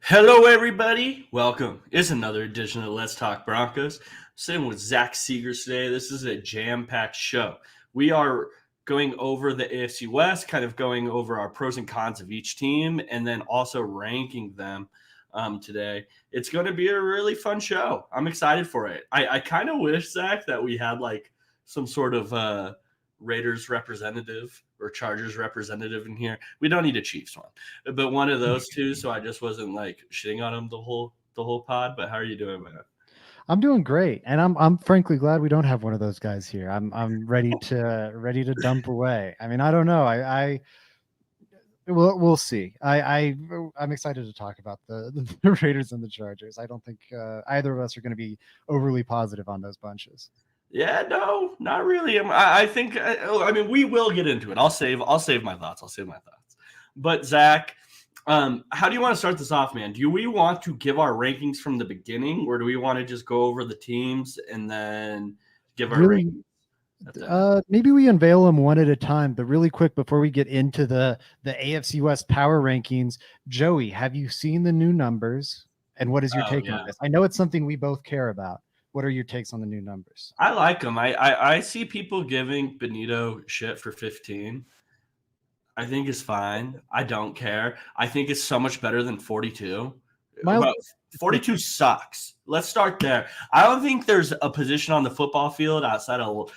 Hello, everybody. Welcome. It's another edition of Let's Talk Broncos. Sitting with Zach Seegers today. This is a jam-packed show. We are going over the AFC West, kind of going over our pros and cons of each team, and then also ranking them today. It's going to be a really fun show. I'm excited for it. I kind of wish, Zach, that we had like some sort of Raiders representative or Chargers representative in here. We don't need a Chiefs one, but one of those two. So I just wasn't like shitting on him the whole pod. But how are you doing, man? I'm doing great, and I'm frankly glad we don't have one of those guys here. I'm ready to dump away. I mean, I don't know. I we'll see. I'm excited to talk about the Raiders and the Chargers. I don't think either of us are going to be overly positive on those bunches. Yeah, no, not really. I think. I mean, we will get into it. I'll save my thoughts. But Zach, how do you want to start this off, man? Do we want to give our rankings from the beginning, or do we want to just go over the teams and then give our Really, rankings? maybe we unveil them one at a time. But really quick, before we get into the AFC West power rankings, Joey, have you seen the new numbers? And what is your take on this? I know it's something we both care about. What are your takes on the new numbers? I like them. I see people giving Benito shit for 15. I think it's fine. I don't care. I think it's so much better than 42. But 42 sucks. Let's start there. I don't think there's a position on the football field outside of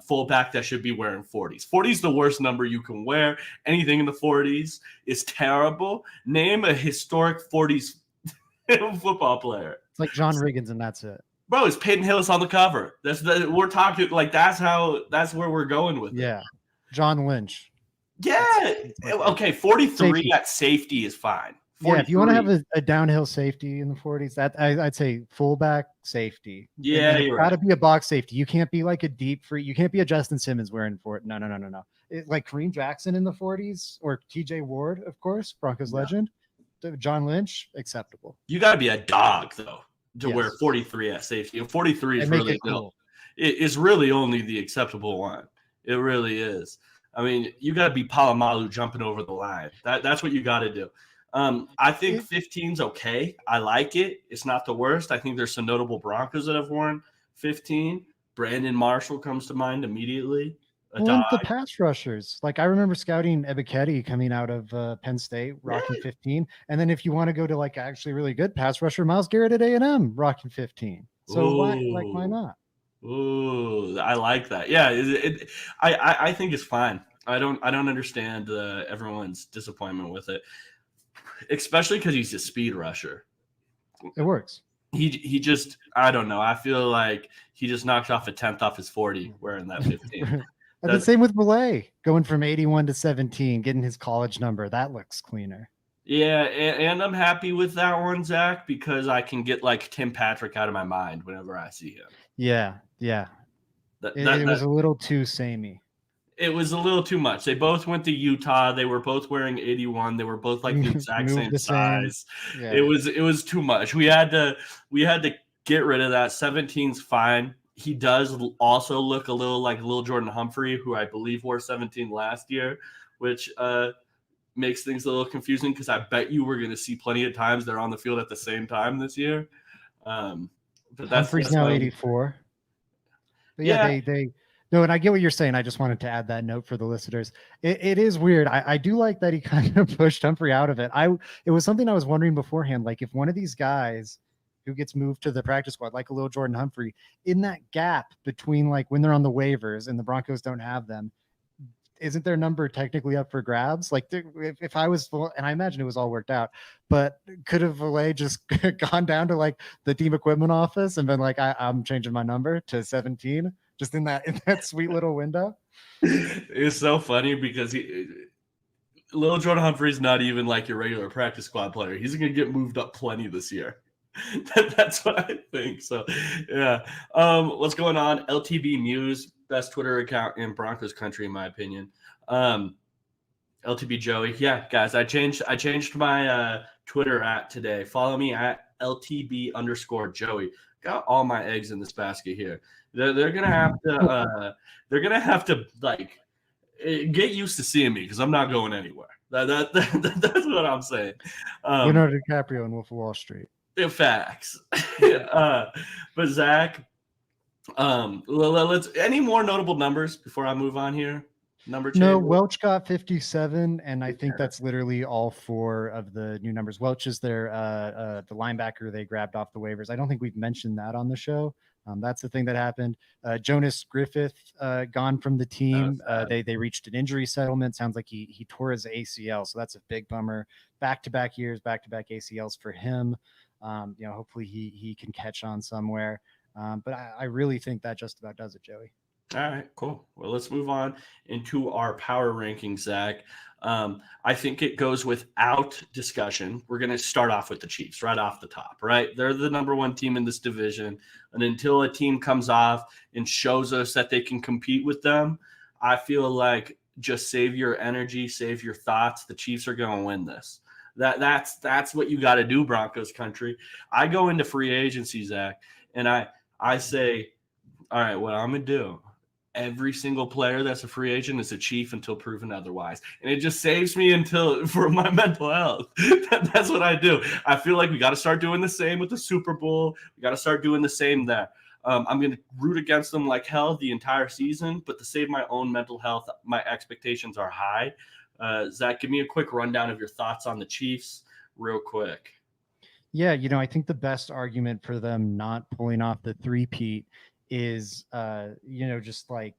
fullback that should be wearing 40s. 40 is the worst number you can wear. Anything in the 40s is terrible. Name a historic 40s football player. It's like John Riggins, and that's it. Bro, it's Peyton Hillis on the cover. We're talking like that's where we're going with it. Yeah. John Lynch. Yeah. Okay, 43 safety. At safety is fine. 43. Yeah, if you want to have a downhill safety in the 40s, that I'd say fullback safety. Yeah, you're got to be a box safety. You can't be like a deep free. You can't be a Justin Simmons wearing for it. No. Like Kareem Jackson in the 40s or TJ Ward, of course, Broncos legend. John Lynch, acceptable. You got to be a dog though to wear 43 at safety. 43 is really cool. It's really only the acceptable one. It really is. I mean, you got to be Palomalu jumping over the line. That's what you got to do. I think 15's okay. I like it. It's not the worst. I think there's some notable Broncos that have worn 15. Brandon Marshall comes to mind immediately. The pass rushers. Like I remember scouting Ebiketie coming out of Penn State, rocking 15. And then if you want to go to like actually really good pass rusher, Myles Garrett at A&M, rocking 15. So why not? Ooh, I like that. Yeah, I think it's fine. I don't understand everyone's disappointment with it, especially because he's a speed rusher. It works. He just, I don't know. I feel like he just knocked off a 10th off his 40 wearing that 15. The same with Malay, going from 81 to 17, getting his college number. That looks cleaner. Yeah, and I'm happy with that one, Zach, because I can get like Tim Patrick out of my mind whenever I see him. Yeah. It was a little too samey. It was a little too much. They both went to Utah. They were both wearing 81. They were both like the exact same size. Yeah. It was too much. We had to get rid of that. 17's fine. He does also look a little like Lil Jordan Humphrey, who I believe wore 17 last year, which makes things a little confusing because I bet you we're going to see plenty of times they're on the field at the same time this year. But Humphrey's now 84. But yeah, they no, and I get what you're saying. I just wanted to add that note for the listeners. It is weird. I do like that he kind of pushed Humphrey out of it. It was something I was wondering beforehand. Like if one of these guys who gets moved to the practice squad, like a little Jordan Humphrey, in that gap between like when they're on the waivers and the Broncos don't have them, isn't their number technically up for grabs? Like if I was, and I imagine it was all worked out, but could have Valet just gone down to like the team equipment office and been like, I'm changing my number to 17, just in that sweet little window? It's so funny because little Jordan Humphrey's not even like your regular practice squad player. He's going to get moved up plenty this year. That's what I think. So, yeah. What's going on? LTB Muse, best Twitter account in Broncos country, in my opinion. LTB Joey. Yeah, guys, I changed my Twitter at today. Follow me at LTB_Joey. Got all my eggs in this basket here. They're gonna have to like get used to seeing me because I'm not going anywhere. That's what I'm saying. Leonardo DiCaprio and Wolf of Wall Street. Facts. But Zach, let's any more notable numbers before I move on here. No, Welch got 57, and I think that's literally all 4 of the new numbers. Welch is their the linebacker they grabbed off the waivers. I don't think we've mentioned that on the show. That's the thing that happened. Jonas Griffith gone from the team. They reached an injury settlement. Sounds like he tore his ACL, so that's a big bummer. Back-to-back years, back-to-back ACLs for him. Hopefully he can catch on somewhere. But I really think that just about does it, Joey. All right, cool. Well, let's move on into our power rankings, Zach. I think it goes without discussion. We're going to start off with the Chiefs right off the top, right? They're the number 1 team in this division. And until a team comes off and shows us that they can compete with them, I feel like just save your energy, save your thoughts. The Chiefs are going to win this. That's what you got to do, Broncos country. I go into free agency, Zach, and I say, all right, what I'm going to do, every single player that's a free agent is a Chief until proven otherwise. And it just saves me for my mental health. That's what I do. I feel like we got to start doing the same with the Super Bowl. We got to start doing the same there. I'm going to root against them like hell the entire season, but to save my own mental health, my expectations are high. Zach, give me a quick rundown of your thoughts on the Chiefs real quick. Yeah, I think the best argument for them not pulling off the three-peat is just like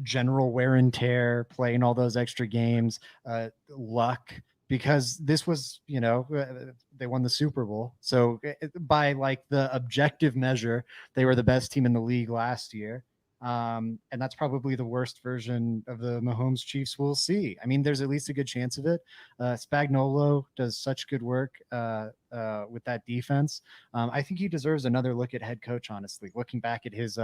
general wear and tear, playing all those extra games, luck, because this was, they won the Super Bowl. So by like the objective measure, they were the best team in the league last year. And that's probably the worst version of the Mahomes Chiefs we'll see. I mean, there's at least a good chance of it. Spagnuolo does such good work with that defense. I think he deserves another look at head coach, honestly, looking back at his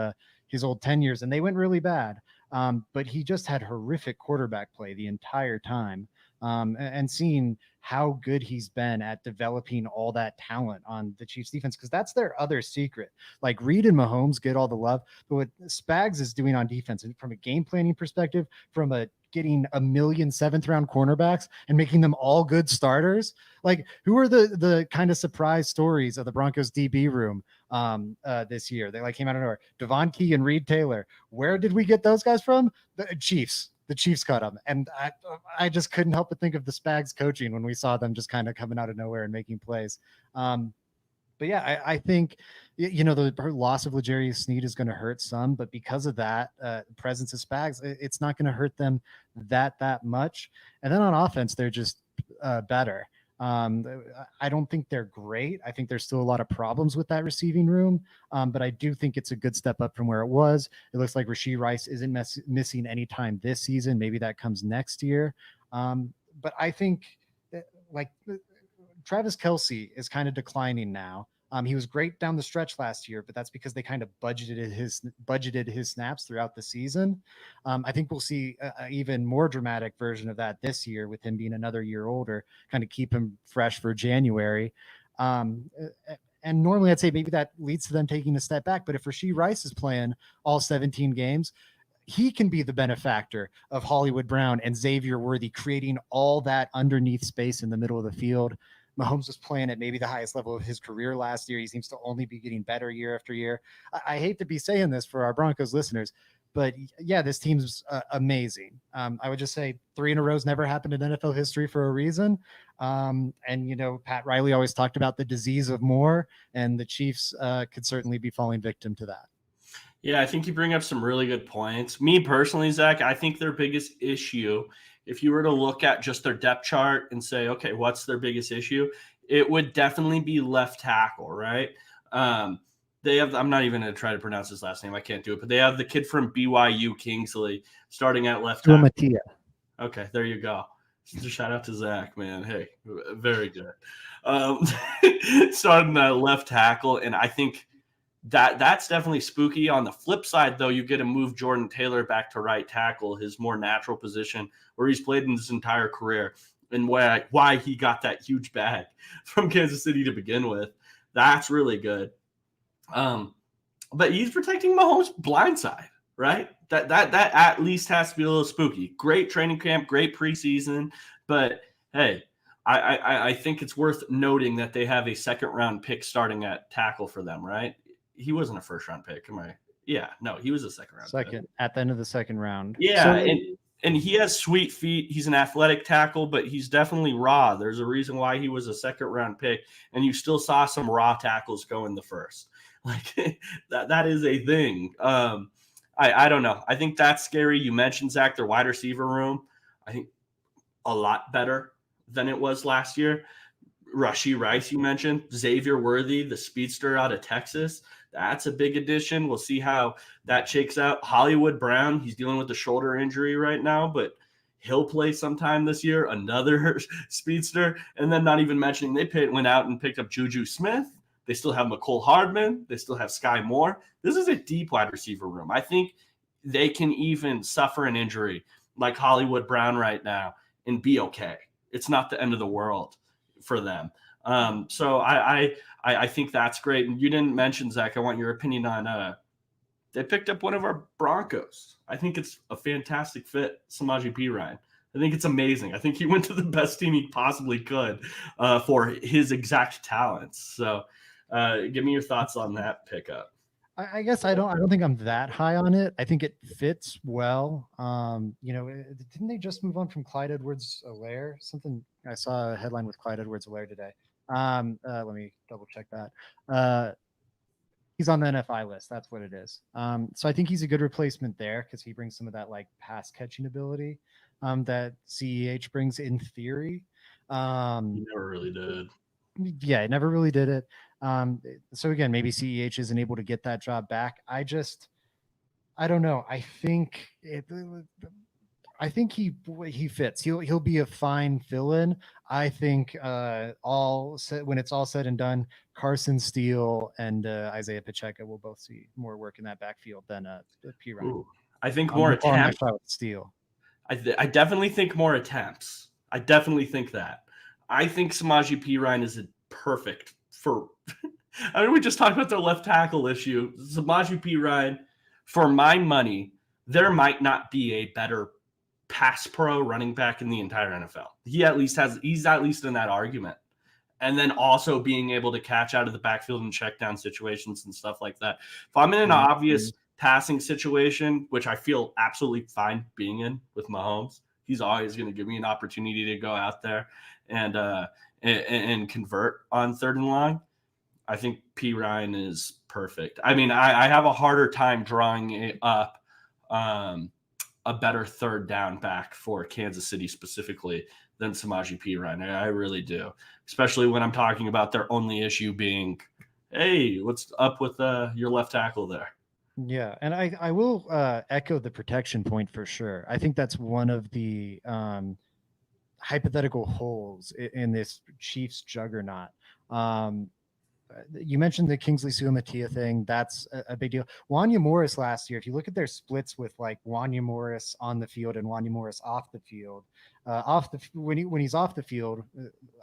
old tenures, and they went really bad. But he just had horrific quarterback play the entire time. And seeing how good he's been at developing all that talent on the Chiefs defense, because that's their other secret. Like Reed and Mahomes get all the love, but what Spags is doing on defense, and from a game planning perspective, from getting 1 million 7th-round cornerbacks and making them all good starters. Like, who are the kind of surprise stories of the Broncos DB room this year? They came out of nowhere. Devon Key and Reed Taylor. Where did we get those guys from? The Chiefs. The Chiefs cut them. And I just couldn't help but think of the Spags coaching when we saw them just kind of coming out of nowhere and making plays. But yeah, I think, the loss of L'Jarius Sneed is going to hurt some, but because of that presence of Spags, it's not going to hurt them that much. And then on offense, they're just better. I don't think they're great. I think there's still a lot of problems with that receiving room, but I do think it's a good step up from where it was. It looks like Rashee Rice isn't missing any time this season. Maybe that comes next year. But I think Travis Kelce is kind of declining now. He was great down the stretch last year, but that's because they kind of budgeted his snaps throughout the season. I think we'll see an even more dramatic version of that this year with him being another year older, kind of keep him fresh for January. And normally I'd say maybe that leads to them taking a step back. But if Rashee Rice is playing all 17 games, he can be the benefactor of Hollywood Brown and Xavier Worthy, creating all that underneath space in the middle of the field. Mahomes was playing at maybe the highest level of his career last year. He seems to only be getting better year after year. I hate to be saying this for our Broncos listeners, but yeah, this team's amazing. I would just say 3 in a row's never happened in NFL history for a reason. And, Pat Riley always talked about the disease of more, and the Chiefs could certainly be falling victim to that. Yeah, I think you bring up some really good points. Me personally, Zach, I think their biggest issue, if you were to look at just their depth chart and say, okay, what's their biggest issue? It would definitely be left tackle, right? They have, I'm not even going to try to pronounce his last name. I can't do it, but they have the kid from BYU, Kingsley, starting at left tackle. Mattia. Okay, there you go. Shout out to Zach, man. Hey, very good. Starting at left tackle, and I think that's definitely spooky. On the flip side, though, you get to move Jordan Taylor back to right tackle, his more natural position where he's played in his entire career, and why he got that huge bag from Kansas City to begin with. That's really good. But he's protecting Mahomes' blind side, right? That at least has to be a little spooky. Great training camp, great preseason, but hey, I think it's worth noting that they have a second round pick starting at tackle for them, right? He wasn't a first round pick, am I? Yeah, no, he was a second round pick. Second, at the end of the second round. Yeah, So and he has sweet feet. He's an athletic tackle, but he's definitely raw. There's a reason why he was a second round pick, and you still saw some raw tackles go in the first. Like that is a thing. I don't know. I think that's scary. You mentioned Zach, their wide receiver room. I think a lot better than it was last year. Rashee Rice, you mentioned. Xavier Worthy, the speedster out of Texas. That's a big addition. We'll see how that shakes out. Hollywood Brown, he's dealing with a shoulder injury right now, but he'll play sometime this year. Another speedster. And then not even mentioning they went out and picked up Juju Smith. They still have McCole Hardman. They still have Sky Moore. This is a deep wide receiver room. I think they can even suffer an injury like Hollywood Brown right now and be okay. It's not the end of the world for them. So I think that's great. And you didn't mention, Zach, I want your opinion on they picked up one of our Broncos. I think it's a fantastic fit, Samaje Perine. I think it's amazing. I think he went to the best team he possibly could for his exact talents. So give me your thoughts on that pickup. I guess I don't think I'm that high on it. I think it fits well. Didn't they just move on from Clyde Edwards-Helaire? Something I saw a headline with Clyde Edwards-Helaire today. Let me double check that. He's on the NFI list. That's what it is. So I think he's a good replacement there because he brings some of that like pass catching ability that CEH brings in theory. He never really did. Yeah, it never really did it. So again, maybe CEH isn't able to get that job back. I don't know. I think he fits. He'll be a fine fill-in. I think when it's all said and done, Carson Steele and Isaiah Pacheco will both see more work in that backfield than Perine. I think more attempts. Steele. I definitely think more attempts. I definitely think that. I think Samaje Perine is perfect for. I mean, we just talked about their left tackle issue. Samaje Perine, for my money, there might not be a better pass pro running back in the entire NFL. He's at least in that argument. And then also being able to catch out of the backfield and check down situations and stuff like that. If I'm in an obvious passing situation, which I feel absolutely fine being in with Mahomes, he's always going to give me an opportunity to go out there and convert on third and long. I think Perine is perfect. I mean, I have a harder time drawing up a better third down back for Kansas City specifically than Samaje Perine. I really do, especially when I'm talking about their only issue being, hey, what's up with your left tackle there? Yeah, and I will echo the protection point for sure. I think that's one of the hypothetical holes in this Chiefs juggernaut. You mentioned the Kingsley Suamataia thing. That's a big deal. Wanya Morris last year, if you look at their splits with like Wanya Morris on the field and Wanya Morris off the field, when he's off the field,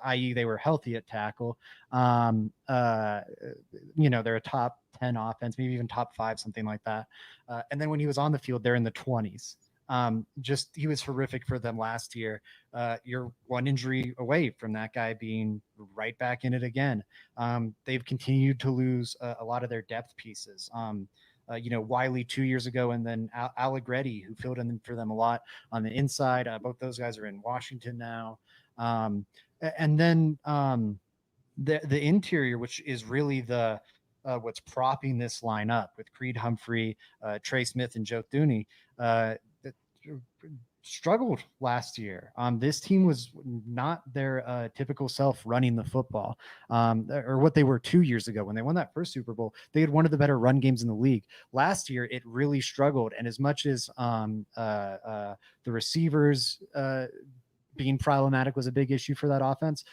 i.e. they were healthy at tackle, they're a top 10 offense, maybe even top 5, something like that. And then when he was on the field, they're in the 20s. He was horrific for them last year. You're one injury away from that guy being right back in it again. They've continued to lose a lot of their depth pieces. Wiley 2 years ago, and then Allegretti, who filled in for them a lot on the inside. Both those guys are in Washington now. And then the interior, which is really what's propping this line up with Creed Humphrey, Trey Smith, and Joe Thuney, struggled last year. This team was not their typical self running the football, or what they were 2 years ago when they won that first Super Bowl. They had one of the better run games in the league. Last year, it really struggled. And as much as the receivers being problematic was a big issue for that offense,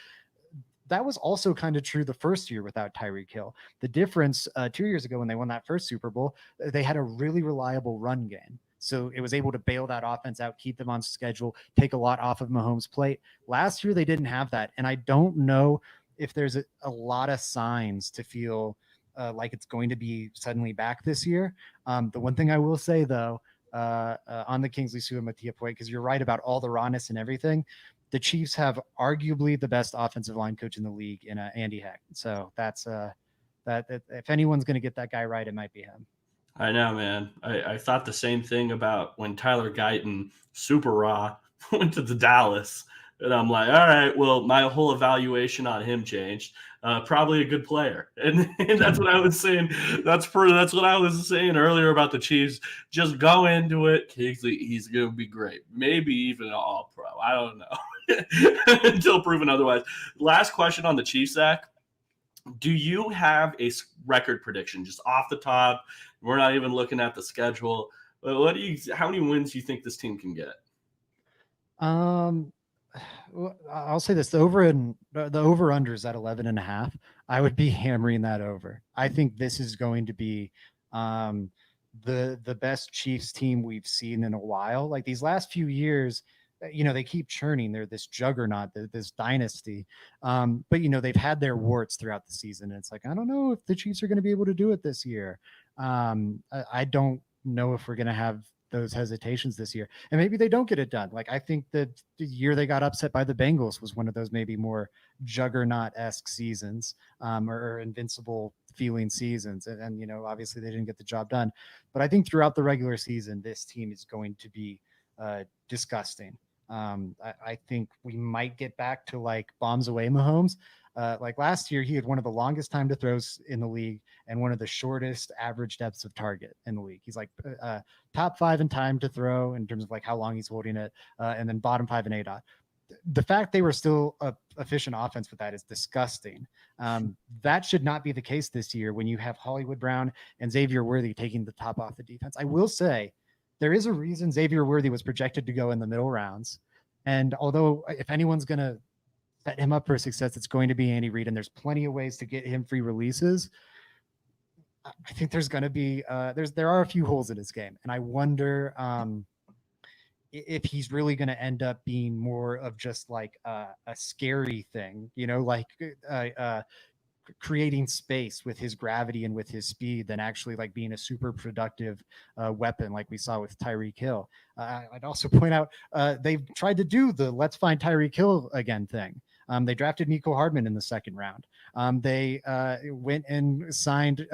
that was also kind of true the first year without Tyreek Hill. The difference 2 years ago when they won that first Super Bowl, they had a really reliable run game. So it was able to bail that offense out, keep them on schedule, take a lot off of Mahomes' plate. Last year, they didn't have that. And I don't know if there's a lot of signs to feel like it's going to be suddenly back this year. The one thing I will say, though, on the Kingsley Suamataia point, because you're right about all the rawness and everything, the Chiefs have arguably the best offensive line coach in the league in Andy Heck. So that's that if anyone's going to get that guy right, it might be him. I know, man. I thought the same thing about when Tyler Guyton, super raw, went to the Dallas. And I'm like, all right, well, my whole evaluation on him changed. Probably a good player. And that's what I was saying. That's what I was saying earlier about the Chiefs. Just go into it. He's going to be great. Maybe even an all-pro. I don't know. Until proven otherwise. Last question on the Chiefs, Zach. Do you have a record prediction just off the top? We're not even looking at the schedule. How many wins do you think this team can get? I'll say this: the over/under is at 11.5. I would be hammering that over. I think this is going to be the best Chiefs team we've seen in a while. Like these last few years, they keep churning. They're this juggernaut, this dynasty. But they've had their warts throughout the season. And it's like, I don't know if the Chiefs are going to be able to do it this year. I don't know if we're going to have those hesitations this year, and maybe they don't get it done. Like I think that the year they got upset by the Bengals was one of those maybe more juggernaut-esque seasons, or invincible feeling seasons. And obviously they didn't get the job done, but I think throughout the regular season, this team is going to be disgusting. I think we might get back to like bombs away Mahomes. Like last year, he had one of the longest time to throws in the league and one of the shortest average depths of target in the league. He's like top 5 in time to throw in terms of like how long he's holding it, and then bottom 5 in ADOT. The fact they were still a efficient offense with that is disgusting. That should not be the case this year when you have Hollywood Brown and Xavier Worthy taking the top off the defense. I will say there is a reason Xavier Worthy was projected to go in the middle rounds. And although if anyone's going to set him up for success, it's going to be Andy Reid, and there's plenty of ways to get him free releases. I think there's going to be there are a few holes in his game, and I wonder if he's really going to end up being more of just like a scary thing, like creating space with his gravity and with his speed than actually like being a super productive weapon like we saw with Tyreek Hill. I'd also point out they've tried to do the let's find Tyreek Hill again thing. They drafted Nico Hardman in the second round. They went and signed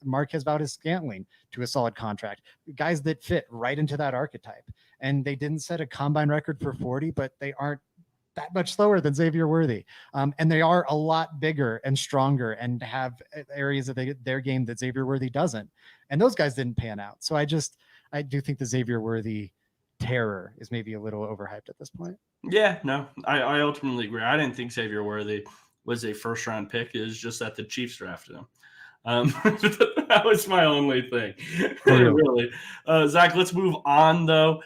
Marquez Valdez-Scantling to a solid contract, guys that fit right into that archetype. And they didn't set a combine record for 40, but they aren't that much slower than Xavier Worthy. And they are a lot bigger and stronger and have areas of their game that Xavier Worthy doesn't. And those guys didn't pan out. So I do think the Xavier Worthy terror is maybe a little overhyped at this point. Yeah, no, I ultimately agree. I didn't think Xavier Worthy was a first-round pick. It was just that the Chiefs drafted him. That was my only thing, really. Zach, let's move on, though.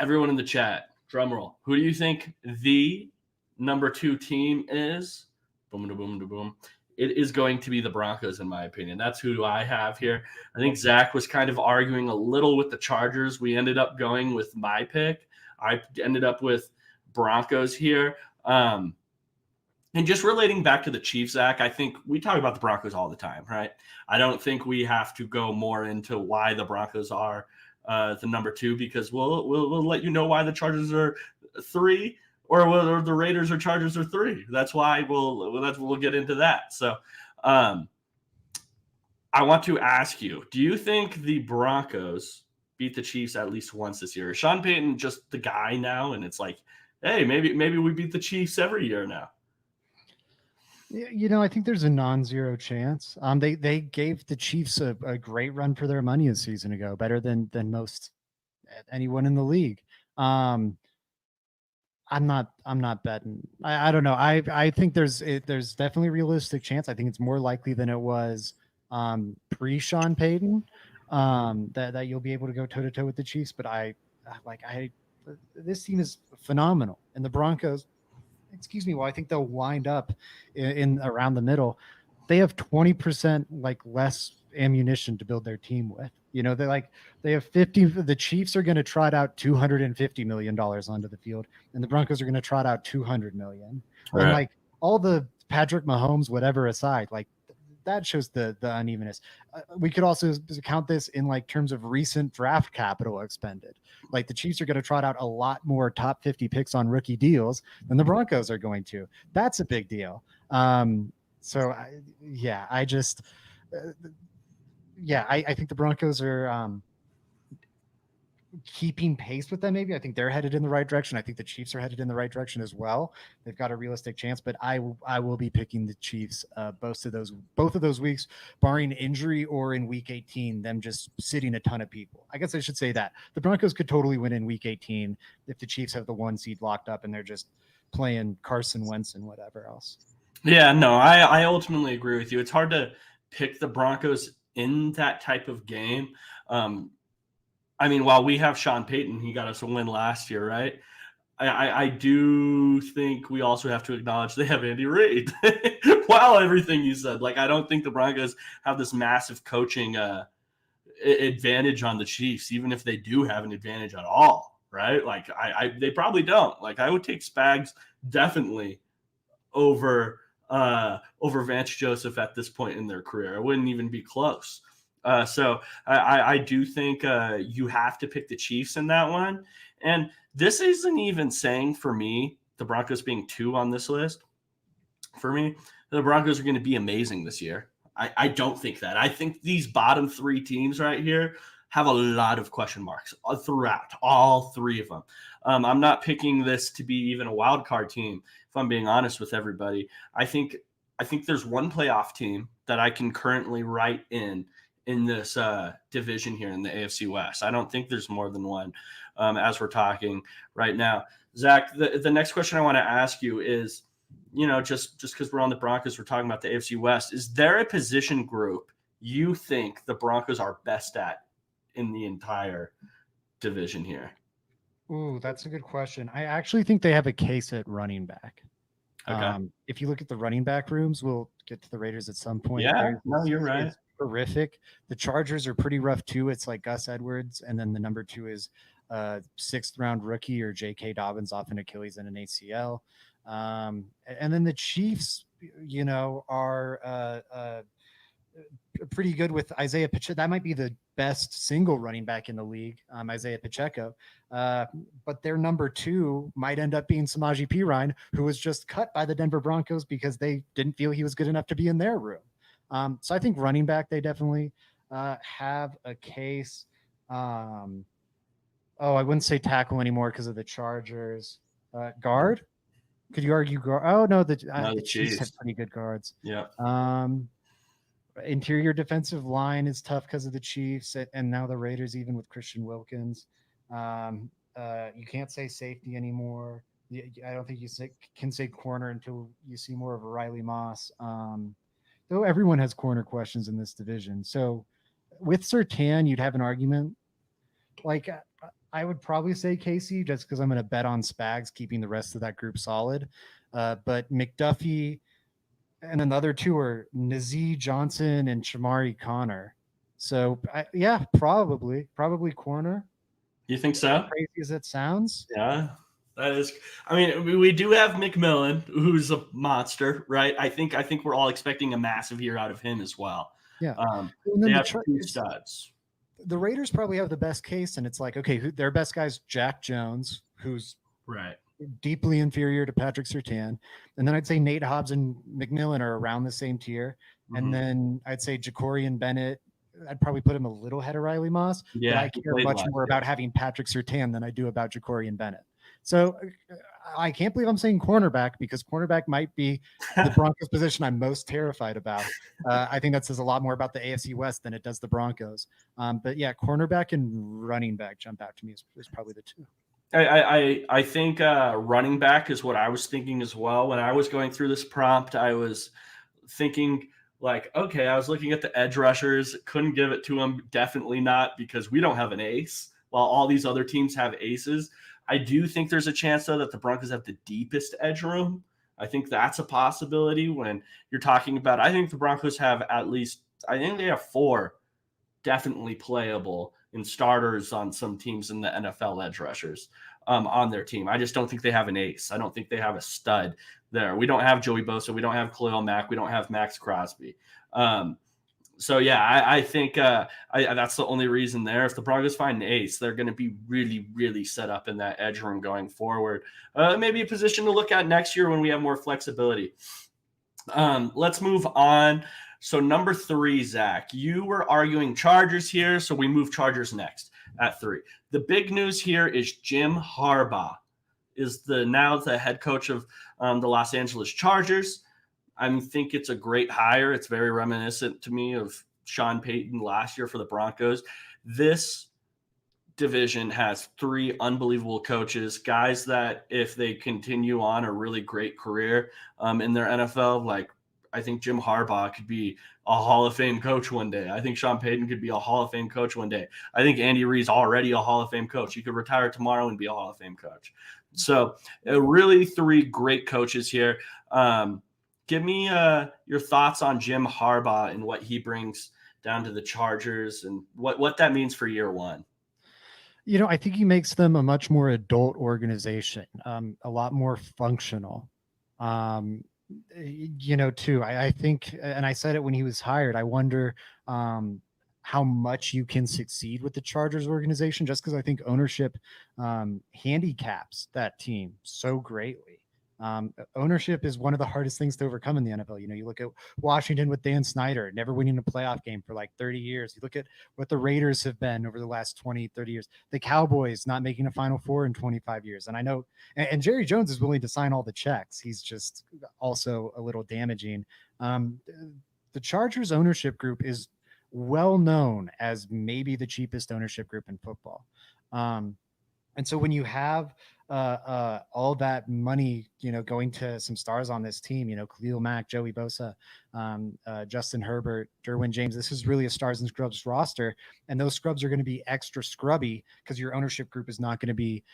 Everyone in the chat, drum roll. Who do you think the number 2 team is? Boom, boom, boom, boom. It is going to be the Broncos, in my opinion. That's who I have here. I think Zach was kind of arguing a little with the Chargers. We ended up going with my pick. I ended up with Broncos here. And just relating back to the Chiefs, Zach, I think we talk about the Broncos all the time, right? I don't think we have to go more into why the Broncos are the number 2, because we'll let you know why the Chargers are 3 or the Raiders or Chargers are 3. That's why we'll get into that. So I want to ask you, do you think the Broncos beat the Chiefs at least once this year? Is Sean Payton just the guy now, and it's like, hey, maybe we beat the Chiefs every year now? I think there's a non-zero chance. They gave the Chiefs a great run for their money a season ago, better than most anyone in the league. I'm not betting. I don't know. I think there's definitely a realistic chance. I think it's more likely than it was pre-Sean Payton that you'll be able to go toe to toe with the Chiefs. But this team is phenomenal, and the Broncos. Well, I think they'll wind up in around the middle. They have 20% like less ammunition to build their team with. They have 50. The Chiefs are going to trot out $250 million onto the field, and the Broncos are going to trot out $200 million. Right. And like all the Patrick Mahomes, whatever aside, like that shows the unevenness. We could also count this in like terms of recent draft capital expended. Like the Chiefs are going to trot out a lot more top 50 picks on rookie deals than the Broncos are going to. That's a big deal. So I just, I think the Broncos are keeping pace with them. Maybe I think they're headed in the right direction. I think the Chiefs are headed in the right direction as well. They've got a realistic chance, but I will be picking the Chiefs both of those weeks, barring injury or in week 18, them just sitting a ton of people. I guess I should say that the Broncos could totally win in week 18 if the Chiefs have the 1 seed locked up and they're just playing Carson Wentz and whatever else. Yeah, no, I ultimately agree with you. It's hard to pick the Broncos in that type of game. I mean, while we have Sean Payton, he got us a win last year, right? I do think we also have to acknowledge they have Andy Reid. Wow, everything you said. Like, I don't think the Broncos have this massive coaching advantage on the Chiefs, even if they do have an advantage at all, right? Like, they probably don't. Like, I would take Spags definitely over Vance Joseph at this point in their career. It wouldn't even be close. So I do think you have to pick the Chiefs in that one. And this isn't even saying for me, the Broncos being 2 on this list, for me, the Broncos are going to be amazing this year. I don't think that. I think these bottom 3 teams right here have a lot of question marks throughout, all 3 of them. I'm not picking this to be even a wild card team, if I'm being honest with everybody. I think there's one playoff team that I can currently write in this division here in the AFC West. I don't think there's more than one as we're talking right now. Zach, the next question I want to ask you is, just because we're on the Broncos, we're talking about the AFC West. Is there a position group you think the Broncos are best at in the entire division here? Ooh, that's a good question. I actually think they have a case at running back. Okay. If you look at the running back rooms, we'll get to the Raiders at some point. Yeah, no, you're right. It's horrific. The Chargers are pretty rough too. It's like Gus Edwards, and then the number 2 is 6th round rookie or J.K. Dobbins off an Achilles and an ACL. And then the Chiefs, are pretty good with Isaiah Pacheco. That might be the best single running back in the league, Isaiah Pacheco. But their number 2 might end up being Samaje Perine, who was just cut by the Denver Broncos because they didn't feel he was good enough to be in their room. So I think running back, they definitely have a case. I wouldn't say tackle anymore because of the Chargers. Guard? Could you argue guard? Oh, no, the Chiefs have pretty good guards. Yeah. Interior defensive line is tough because of the Chiefs and now the Raiders, even with Christian Wilkins. You can't say safety anymore. I don't think you can say corner until you see more of a Riley Moss. Though everyone has corner questions in this division. So with Surtain, you'd have an argument. Like I would probably say Casey just because I'm going to bet on Spags keeping the rest of that group solid. But McDuffie and then the other 2 are Nazee Johnson and Shamari Connor. So probably corner. You think so? As crazy as it sounds. Yeah, that is. I mean, we do have McMillan, who's a monster, right? I think we're all expecting a massive year out of him as well. Yeah. They have 2 studs. The Raiders probably have the best case, and it's like, okay, their best guy's Jack Jones, who's right deeply inferior to Patrick Surtain. And then I'd say Nate Hobbs and McMillan are around the same tier. Mm-hmm. And then I'd say Ja'Cory Bennett, I'd probably put him a little ahead of Riley Moss. Yeah, but I care much more about having Patrick Surtain than I do about Ja'Cory Bennett. So I can't believe I'm saying cornerback because cornerback might be the Broncos position I'm most terrified about. I think that says a lot more about the AFC West than it does the Broncos. But yeah, cornerback and running back jump out to me is probably the 2. I think running back is what I was thinking as well. When I was going through this prompt, I was thinking like, okay, I was looking at the edge rushers, couldn't give it to them. Definitely not because we don't have an ace while all these other teams have aces. I do think there's a chance, though, that the Broncos have the deepest edge room. I think that's a possibility when you're talking about – I think the Broncos have at least – I think they have 4 definitely playable in starters on some teams in the NFL edge rushers on their team. I just don't think they have an ace. I don't think they have a stud there. We don't have Joey Bosa. We don't have Khalil Mack. We don't have Max Crosby. So yeah, I think that's the only reason there. If the Broncos find an ace, they're going to be really, really set up in that edge room going forward. Maybe a position to look at next year when we have more flexibility. Let's move on. So number 3, Zach, you were arguing Chargers here, so we move Chargers next at 3. The big news here is Jim Harbaugh is now the head coach of the Los Angeles Chargers. I think it's a great hire. It's very reminiscent to me of Sean Payton last year for the Broncos. This division has 3 unbelievable coaches, guys that if they continue on a really great career in their NFL, like I think Jim Harbaugh could be a Hall of Fame coach one day. I think Sean Payton could be a Hall of Fame coach one day. I think Andy Reid's already a Hall of Fame coach. He could retire tomorrow and be a Hall of Fame coach. So really 3 great coaches here. Give me your thoughts on Jim Harbaugh and what he brings down to the Chargers and what that means for year 1. I think he makes them a much more adult organization, a lot more functional. Too. I think, and I said it when he was hired, I wonder how much you can succeed with the Chargers organization, just because I think ownership handicaps that team so greatly. Ownership is one of the hardest things to overcome in the NFL. You look at Washington with Dan Snyder, never winning a playoff game for like 30 years. You look at what the Raiders have been over the last 20, 30 years. The Cowboys not making a Final Four in 25 years. And I know, and Jerry Jones is willing to sign all the checks. He's just also a little damaging. The Chargers ownership group is well known as maybe the cheapest ownership group in football. And so when you have all that money, going to some stars on this team, Khalil Mack, Joey Bosa, Justin Herbert, Derwin James, this is really a stars and scrubs roster. And those scrubs are going to be extra scrubby because your ownership group is not going to be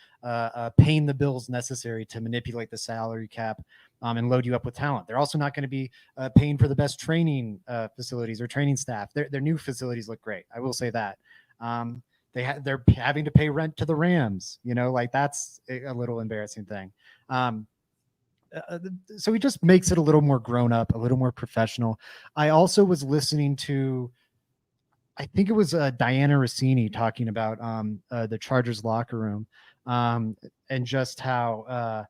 paying the bills necessary to manipulate the salary cap and load you up with talent. They're also not going to be paying for the best training facilities or training staff. Their new facilities look great. I will say that. They're having to pay rent to the Rams, that's a little embarrassing thing. So he just makes it a little more grown up, a little more professional. I also was listening to, I think it was Diana Rossini talking about the Chargers locker room and just how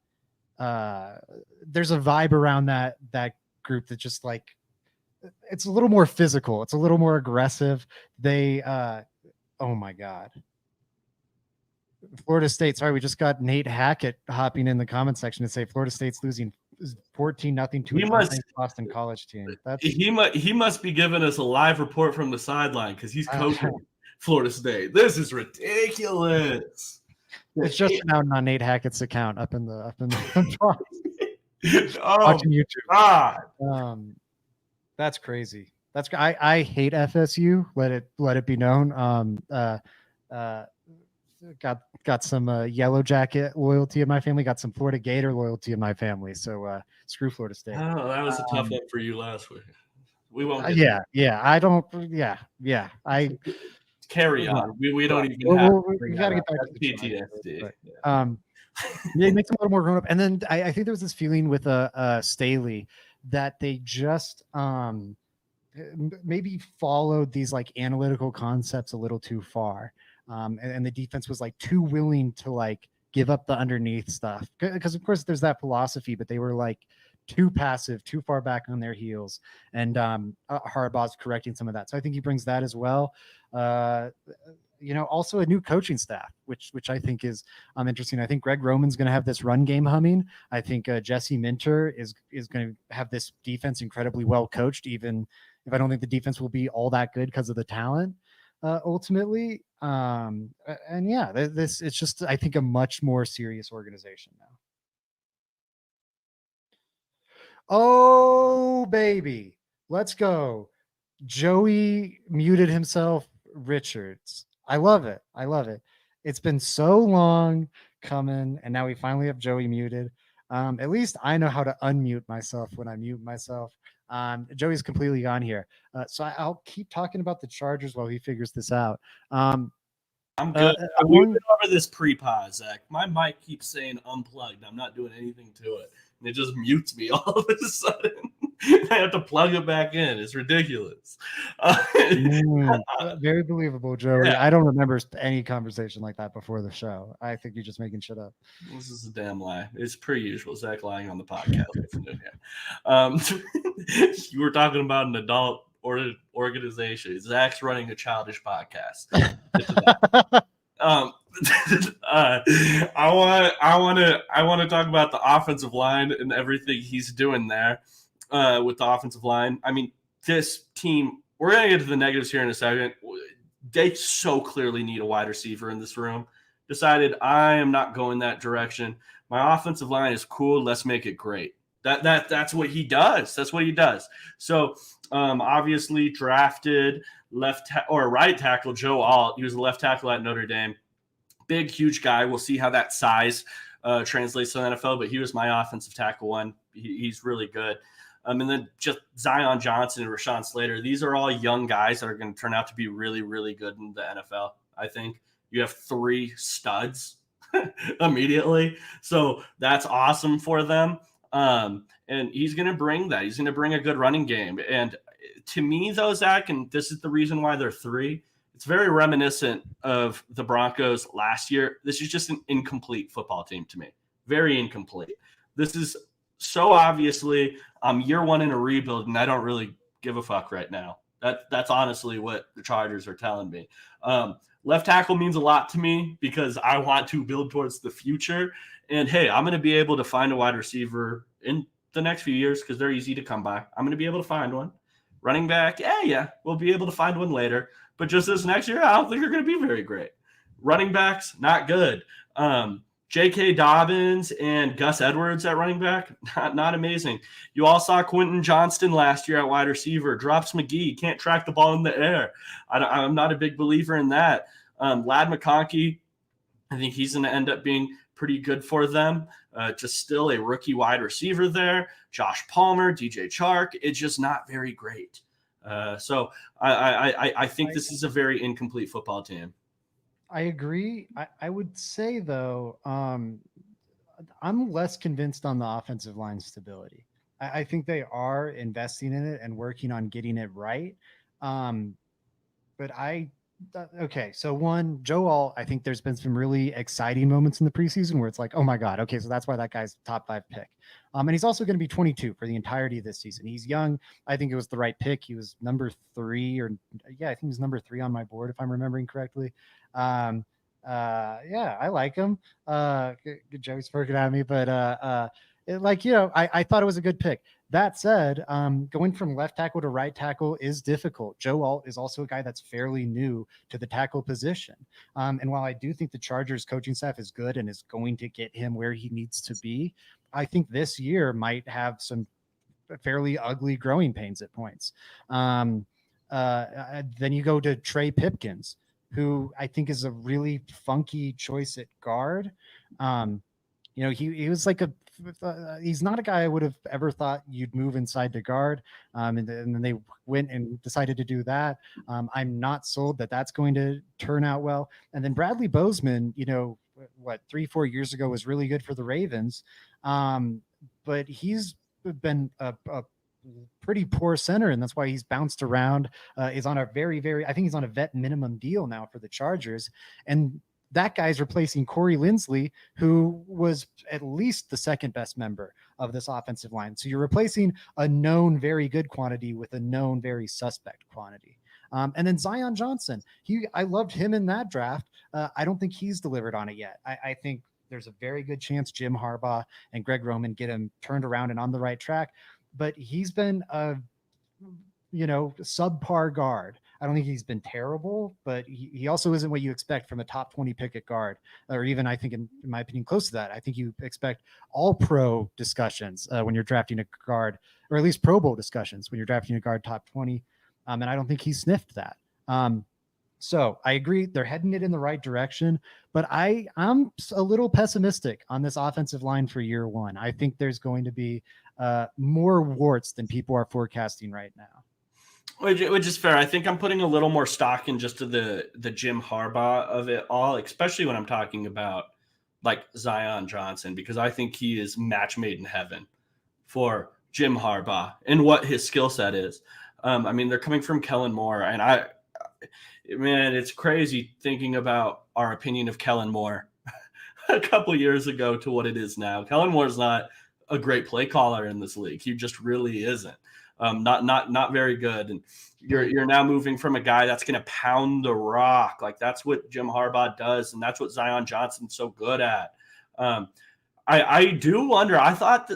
there's a vibe around that group that just like, it's a little more physical. It's a little more aggressive. Oh my God. Florida State. Sorry, we just got Nate Hackett hopping in the comment section to say Florida State's losing 14-0 to a Boston College team. He must be giving us a live report from the sideline because he's coaching Florida State. This is ridiculous. It's just out on Nate Hackett's account up in the watching YouTube. God. That's crazy. I hate FSU. Let it be known. Got some Yellow Jacket loyalty in my family. Got some Florida Gator loyalty in my family. So screw Florida State. Oh, that was a tough one for you last week. We won't. I don't. Yeah. I carry on. We don't even have. We got to get back to the PTSD. It makes them a little more grown up. And then I think there was this feeling with Staley that they just maybe followed these like analytical concepts a little too far. And the defense was like too willing to like give up the underneath stuff. Because of course there's that philosophy, but they were like too passive, too far back on their heels. And Harbaugh's correcting some of that. So I think he brings that as well. Also a new coaching staff, which I think is interesting. I think Greg Roman's going to have this run game humming. I think Jesse Minter is going to have this defense incredibly well coached, even if I don't think the defense will be all that good because of the talent ultimately. It's just, I think, a much more serious organization now. Oh, baby. Let's go. Joey muted himself. Richards. I love it. It's been so long coming, and now we finally have Joey muted. At least I know how to unmute myself when I mute myself. Joey's completely gone here. So I'll keep talking about the Chargers while he figures this out. I'm good. I'm moving over this pre-pause, Zach. My mic keeps saying unplugged. I'm not doing anything to it. and it just mutes me all of a sudden. I have to plug it back in. It's ridiculous. Very believable, Joey. Yeah. I don't remember any conversation like that before the show. I think you're just making shit up. This is a damn lie. It's per usual. Zach lying on the podcast. You were talking about an adult organization. Zach's running a childish podcast. I want to talk about the offensive line and everything he's doing there with the offensive line. I mean, this team. We're gonna get to the negatives here in a second. They so clearly need a wide receiver in this room. Decided I am not going that direction. My offensive line is cool. Let's make it great. That's what he does. That's what he does. So obviously drafted right tackle Joe Alt. He was a left tackle at Notre Dame. Big, huge guy. We'll see how that size translates to the NFL. But he was my offensive tackle one. He's really good. And then just Zion Johnson and Rashawn Slater. These are all young guys that are going to turn out to be really, really good in the NFL. I think you have 3 studs immediately. So that's awesome for them. And he's going to bring that. He's going to bring a good running game. And to me, though, Zach, and this is the reason why they're 3, it's very reminiscent of the Broncos last year. This is just an incomplete football team to me. Very incomplete. This is so obviously year 1 in a rebuild, and I don't really give a fuck right now. That's honestly what the Chargers are telling me. Left tackle means a lot to me because I want to build towards the future. And, hey, I'm going to be able to find a wide receiver in the next few years because they're easy to come by. I'm going to be able to find one. Running back, yeah, we'll be able to find one later. But just this next year, I don't think they're going to be very great. Running backs, not good. J.K. Dobbins and Gus Edwards at running back, not amazing. You all saw Quentin Johnston last year at wide receiver. Drops McGee, can't track the ball in the air. I'm not a big believer in that. Lad McConkey, I think he's going to end up being pretty good for them. Just still a rookie wide receiver there. Josh Palmer, DJ Chark, it's just not very great. So I think this is a very incomplete football team. I agree. I would say, though, I'm less convinced on the offensive line stability. I think they are investing in it and working on getting it right. But okay, so one, Joe Alt, I think there's been some really exciting moments in the preseason where it's like, oh my God, okay, so that's why that guy's top 5 pick. And he's also going to be 22 for the entirety of this season. He's young. I think it was the right pick. He was number 3 I think he was number 3 on my board, if I'm remembering correctly. Yeah, I like him. Good Joey's working at me, but I thought it was a good pick. That said, going from left tackle to right tackle is difficult. Joe Alt is also a guy that's fairly new to the tackle position. And while I do think the Chargers coaching staff is good and is going to get him where he needs to be, I think this year might have some fairly ugly growing pains at points. Then you go to Trey Pipkins, who I think is a really funky choice at guard. He was like he's not a guy I would have ever thought you'd move inside to guard. And then they went and decided to do that. I'm not sold that that's going to turn out well. And then Bradley Bozeman, 3-4 years ago was really good for the Ravens. But he's been a pretty poor center, and that's why he's bounced around. Is on a I think he's on a vet minimum deal now for the Chargers. And that guy's replacing Corey Linsley, who was at least the second best member of this offensive line. So you're replacing a known very good quantity with a known very suspect quantity. And then Zion Johnson, I loved him in that draft. I don't think he's delivered on it yet. I think there's a very good chance Jim Harbaugh and Greg Roman get him turned around and on the right track. But he's been a subpar guard. I don't think he's been terrible, but he also isn't what you expect from a top 20 pick at guard, or even, I think, in my opinion, close to that. I think you expect all pro discussions when you're drafting a guard, or at least Pro Bowl discussions when you're drafting a guard top 20. And I don't think he sniffed that. So I agree. They're heading it in the right direction, but I'm a little pessimistic on this offensive line for year 1. I think there's going to be more warts than people are forecasting right now. Which is fair. I think I'm putting a little more stock in just to the Jim Harbaugh of it all, especially when I'm talking about like Zion Johnson, because I think he is match made in heaven for Jim Harbaugh and what his skill set is. I mean, they're coming from Kellen Moore, and man, it's crazy thinking about our opinion of Kellen Moore a couple years ago to what it is now. Kellen Moore is not a great play caller in this league. He just really isn't. Not very good. And you're now moving from a guy that's going to pound the rock. Like that's what Jim Harbaugh does, and that's what Zion Johnson's so good at. I do wonder. I thought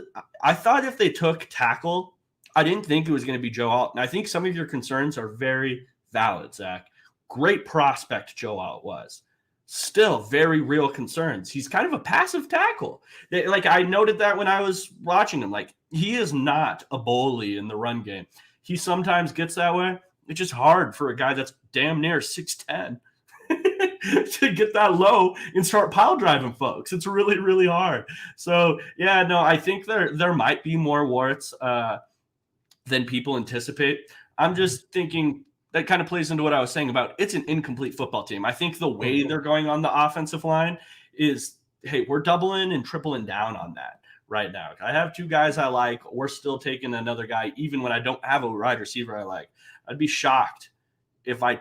if they took tackle, I didn't think it was going to be Joe Alt. And I think some of your concerns are very valid, Zach. Great prospect Joe Alt was. Still very real concerns. He's kind of a passive tackle. Like I noted that when I was watching him, like he is not a bully in the run game. He sometimes gets that way. It's just hard for a guy that's damn near 6'10" to get that low and start pile driving folks. It's really, really hard. So yeah, no, I think there might be more warts than people anticipate. I'm just thinking that kind of plays into what I was saying about it's an incomplete football team. I think the way they're going on the offensive line is, hey, we're doubling and tripling down on that right now. I have two guys I like. We're still taking another guy, even when I don't have a wide receiver I like. I'd be shocked if I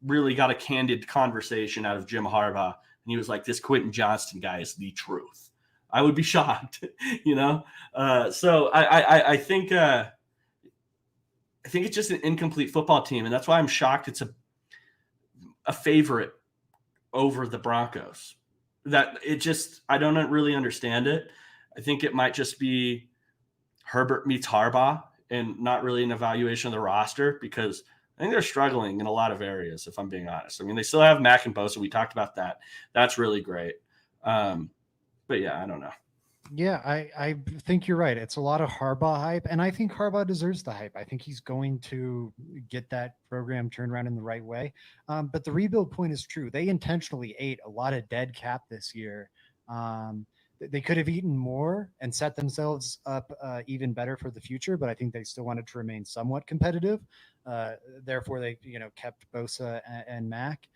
really got a candid conversation out of Jim Harbaugh and he was like, this Quentin Johnston guy is the truth. I would be shocked, you know? So I think it's just an incomplete football team, and that's why I'm shocked it's a favorite over the Broncos. That it just I don't really understand it. I think it might just be Herbert meets Harbaugh and not really an evaluation of the roster, because I think they're struggling in a lot of areas, if I'm being honest. I mean, they still have Mack and Bosa. We talked about that. That's really great. But yeah, I don't know. Yeah, I think you're right. It's a lot of Harbaugh hype, and I think Harbaugh deserves the hype. I think he's going to get that program turned around in the right way. But the rebuild point is true. They intentionally ate a lot of dead cap this year. They could have eaten more and set themselves up even better for the future, but I think they still wanted to remain somewhat competitive. Therefore, they kept Bosa and Mack.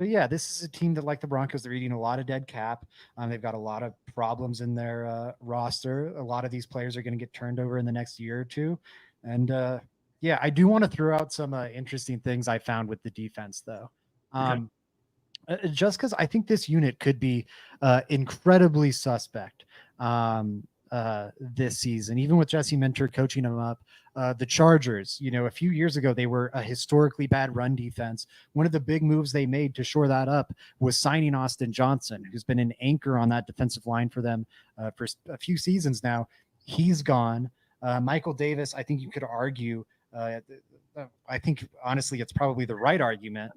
But yeah, this is a team that, like the Broncos, they're eating a lot of dead cap. They've got a lot of problems in their roster. A lot of these players are going to get turned over in the next year or two. And yeah, I do want to throw out some interesting things I found with the defense, though. Just because I think this unit could be incredibly suspect this season, even with Jesse Minter coaching them up. The Chargers, a few years ago, they were a historically bad run defense. One of the big moves they made to shore that up was signing Austin Johnson, who's been an anchor on that defensive line for them for a few seasons now. He's gone. Michael Davis, I think you could argue, I think honestly it's probably the right argument,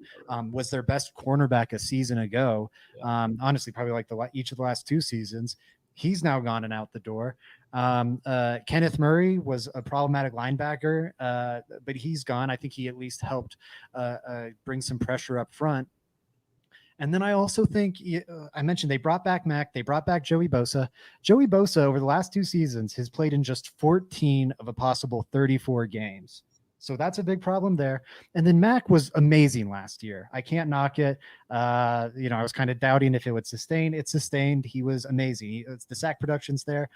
was their best cornerback a season ago. Honestly, probably like each of the last two seasons. He's now gone and out the door. Kenneth Murray was a problematic linebacker, but he's gone. I think he at least helped bring some pressure up front. And then I also think I mentioned they brought back Mack. They brought back Joey Bosa. Joey Bosa over the last two seasons has played in just 14 of a possible 34 games. So that's a big problem there. And then Mack was amazing last year. I can't knock it. I was kind of doubting if it would sustain. It sustained. He was amazing. The sack production's there.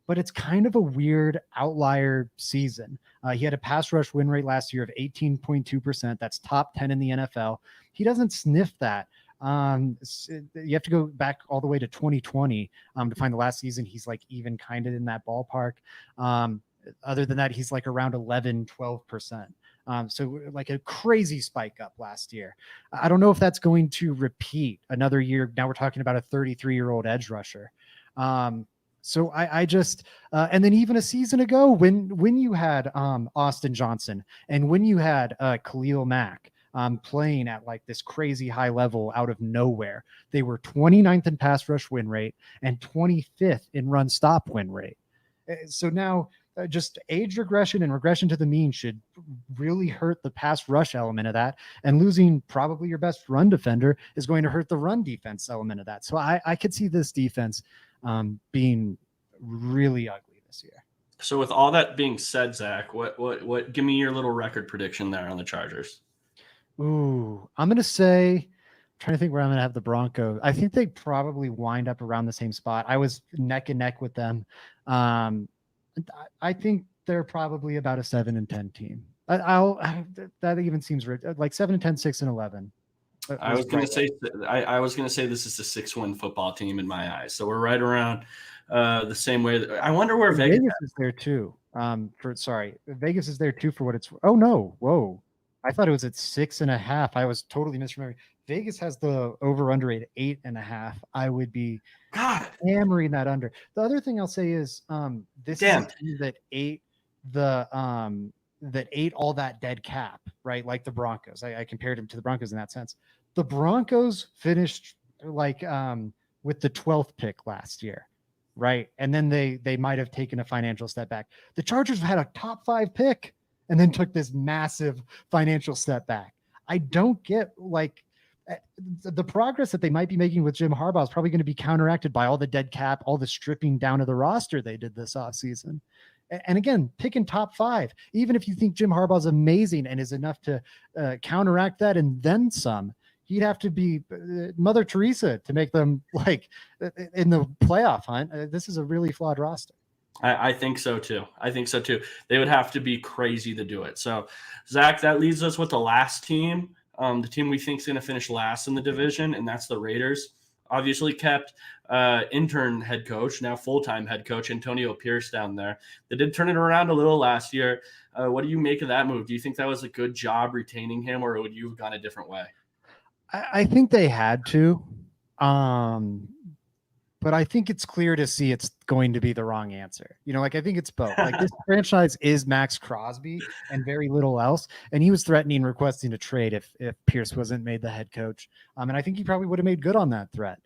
But it's kind of a weird outlier season. He had a pass rush win rate last year of 18.2%. That's top 10 in the NFL. He doesn't sniff that. You have to go back all the way to 2020 to find the last season he's like even kind of in that ballpark. Other than that, he's like around 11-12%. So like a crazy spike up last year. I don't know if that's going to repeat another year. Now we're talking about a 33-year-old edge rusher. So I just and then even a season ago when you had Austin Johnson and when you had Khalil Mack playing at like this crazy high level out of nowhere, they were 29th in pass rush win rate and 25th in run stop win rate. So now just age regression and regression to the mean should really hurt the pass rush element of that. And losing probably your best run defender is going to hurt the run defense element of that. So I could see this defense being really ugly this year. So with all that being said, Zach, what give me your little record prediction there on the Chargers. Ooh, I'm going to say trying to think where I'm going to have the Broncos. I think they probably wind up around the same spot. I was neck and neck with them. I think they're probably about a 7-10 team. That even seems like 7-10, 6-11. I was going to say I was going to say this is a 6-win football team in my eyes. So we're right around the same way. I wonder where Vegas is there too. Vegas is there too for what it's. Oh no, whoa! I thought it was at 6.5. I was totally misremembering. Vegas has the over/under at 8.5. I would be hammering that under. The other thing I'll say is, this is a team that ate all that dead cap, right? Like the Broncos. I compared him to the Broncos in that sense. The Broncos finished like with the 12th pick last year, right? And then they might have taken a financial step back. The Chargers had a top 5 pick and then took this massive financial step back. I don't get like the progress that they might be making with Jim Harbaugh is probably going to be counteracted by all the dead cap, all the stripping down of the roster they did this offseason. And again, picking top 5, even if you think Jim Harbaugh is amazing and is enough to counteract that and then some, he'd have to be Mother Teresa to make them like in the playoff hunt. This is a really flawed roster. I think so too. They would have to be crazy to do it. So, Zach, that leaves us with the last team, the team we think is going to finish last in the division, and that's the Raiders. Obviously kept intern head coach, now full-time head coach, Antonio Pierce down there. They did turn it around a little last year. What do you make of that move? Do you think that was a good job retaining him, or would you have gone a different way? I think they had to. But I think it's clear to see it's going to be the wrong answer. Like I think it's both. Like this franchise is Max Crosby and very little else. And he was threatening requesting a trade if Pierce wasn't made the head coach. And I think he probably would have made good on that threat.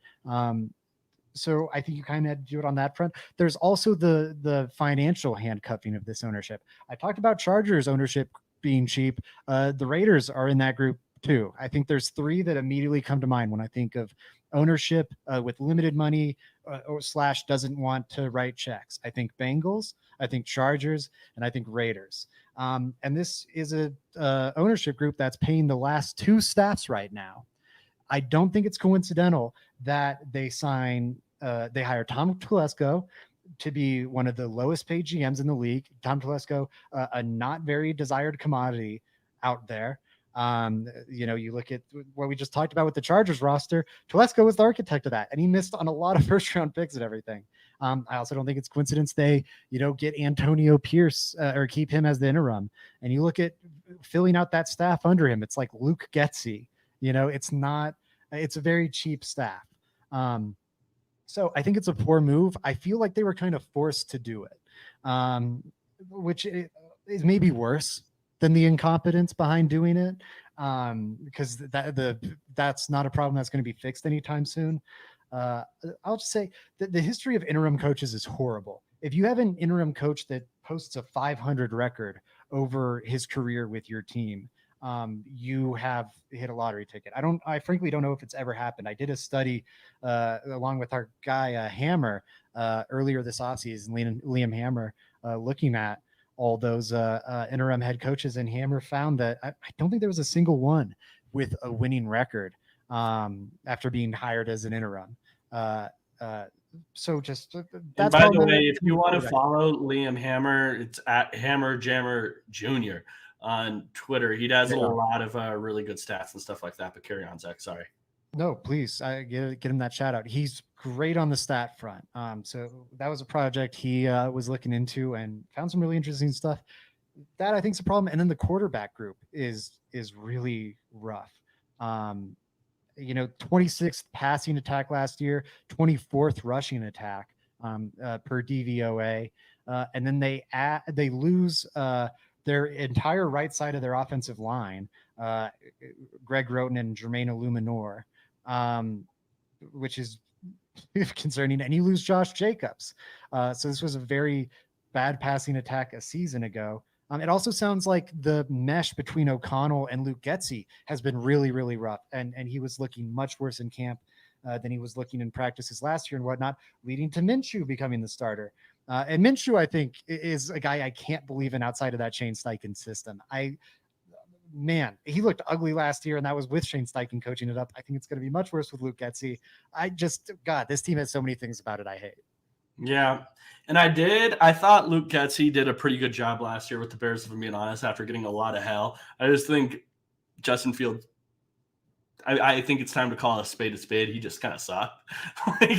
So I think you kind of had to do it on that front. There's also the financial handcuffing of this ownership. I talked about Chargers ownership being cheap. The Raiders are in that group too. I think there's 3 that immediately come to mind when I think of ownership with limited money or / doesn't want to write checks. I think Bengals, I think Chargers, and I think Raiders. And this is a ownership group that's paying the last 2 staffs right now. I don't think it's coincidental that they hire Tom Telesco to be one of the lowest paid GMs in the league. Tom Telesco, a not very desired commodity out there. You look at what we just talked about with the Chargers roster. Telesco was the architect of that, and he missed on a lot of first-round picks and everything. I also don't think it's coincidence they, get Antonio Pierce or keep him as the interim. And you look at filling out that staff under him, it's like Luke Getsy. It's a very cheap staff. So I think it's a poor move. I feel like they were kind of forced to do it, which is maybe worse than the incompetence behind doing it, because that's not a problem that's going to be fixed anytime soon. I'll just say that the history of interim coaches is horrible. If you have an interim coach that posts a 500 record over his career with your team, you have hit a lottery ticket. I frankly don't know if it's ever happened. I did a study along with our guy Hammer earlier this offseason, Liam Hammer, looking at all those interim head coaches, and Hammer found that I don't think there was a single one with a winning record after being hired as an interim. So just that's. And by the way, if you want to follow Liam Hammer, it's at Hammer Jammer Jr. on Twitter. He does a lot of really good stats and stuff like that. But carry on, Zach. Sorry. No, please get him that shout out. He's great on the stat front. So that was a project he was looking into and found some really interesting stuff. That I think is a problem. And then the quarterback group is really rough. 26th passing attack last year, 24th rushing attack per DVOA, and then they lose their entire right side of their offensive line, Greg Roten and Jermaine Illuminor, which is concerning. And you lose Josh Jacobs. So this was a very bad passing attack a season ago. It also sounds like the mesh between O'Connell and Luke Getsy has been really, really rough. And he was looking much worse in camp than he was looking in practices last year and whatnot, leading to Minshew becoming the starter. And Minshew, I think, is a guy I can't believe in outside of that Shane Steichen system. man, he looked ugly last year, and that was with Shane Steichen coaching it up. I think it's going to be much worse with Luke Getsy. God, this team has so many things about it I hate. Yeah. And I thought Luke Getsy did a pretty good job last year with the Bears, if I'm being honest, after getting a lot of hell. I just think Justin Fields, I think it's time to call a spade a spade. He just kind of sucked. Like,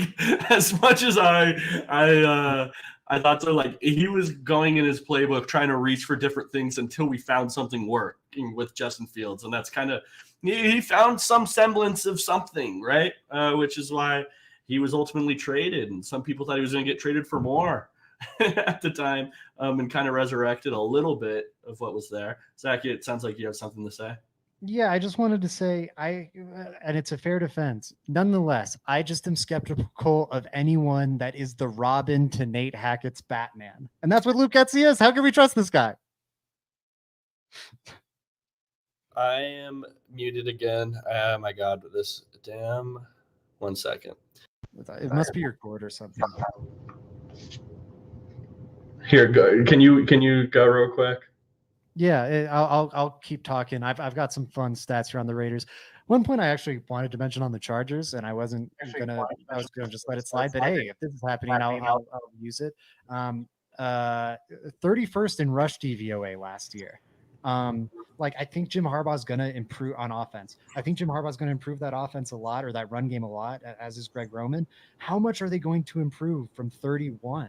as much as I thought so, like, he was going in his playbook trying to reach for different things until we found something working with Justin Fields. And that's kind of, he found some semblance of something, right? Which is why he was ultimately traded. And some people thought he was going to get traded for more at the time, and kind of resurrected a little bit of what was there. Zach, it sounds like you have something to say. Yeah, I just wanted to say and it's a fair defense. Nonetheless, I just am skeptical of anyone that is the Robin to Nate Hackett's Batman. And that's what Luke Getsy is. How can we trust this guy? I am muted again. Oh my God, this damn 1 second. It must be your cord or something. Here, go. Can you go real quick? Yeah, I'll keep talking. I've got some fun stats here on the Raiders. One point I actually wanted to mention on the Chargers, and I was gonna just let it slide. But hey, if this is happening, I'll use it. 31st in rush DVOA last year. I think Jim Harbaugh's gonna improve on offense. I think Jim Harbaugh's gonna improve that offense a lot, or that run game a lot, as is Greg Roman. How much are they going to improve from 31?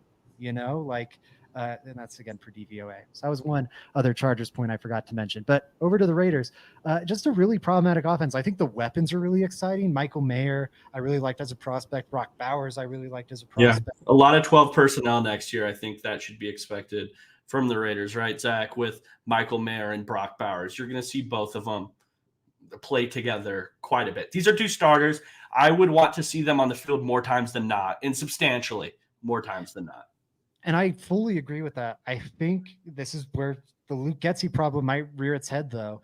And that's again for DVOA. So that was one other Chargers point I forgot to mention. But over to the Raiders, just a really problematic offense. I think the weapons are really exciting. Michael Mayer, I really liked as a prospect. Brock Bowers, I really liked as a prospect. Yeah, a lot of 12 personnel next year. I think that should be expected from the Raiders, right, Zach? With Michael Mayer and Brock Bowers, you're going to see both of them play together quite a bit. These are two starters. I would want to see them on the field more times than not, and substantially more times than not. And I fully agree with that. I think this is where the Luke Getsy problem might rear its head, though,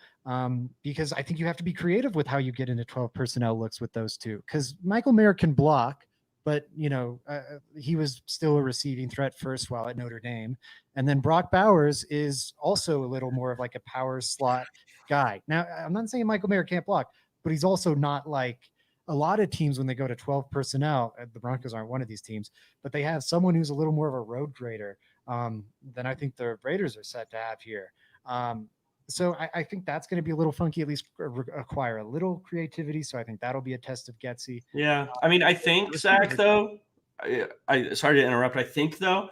because I think you have to be creative with how you get into 12 personnel looks with those two. Because Michael Mayer can block, but he was still a receiving threat first while at Notre Dame, and then Brock Bowers is also a little more of like a power slot guy. Now, I'm not saying Michael Mayer can't block, but he's also not like a lot of teams when they go to 12 personnel. The Broncos aren't one of these teams, but they have someone who's a little more of a road grader than I think the Raiders are set to have here. So I think that's going to be a little funky, at least acquire a little creativity. So I think that'll be a test of Getsy. Yeah. I mean, I think, Zach, though, I sorry to interrupt. I think, though,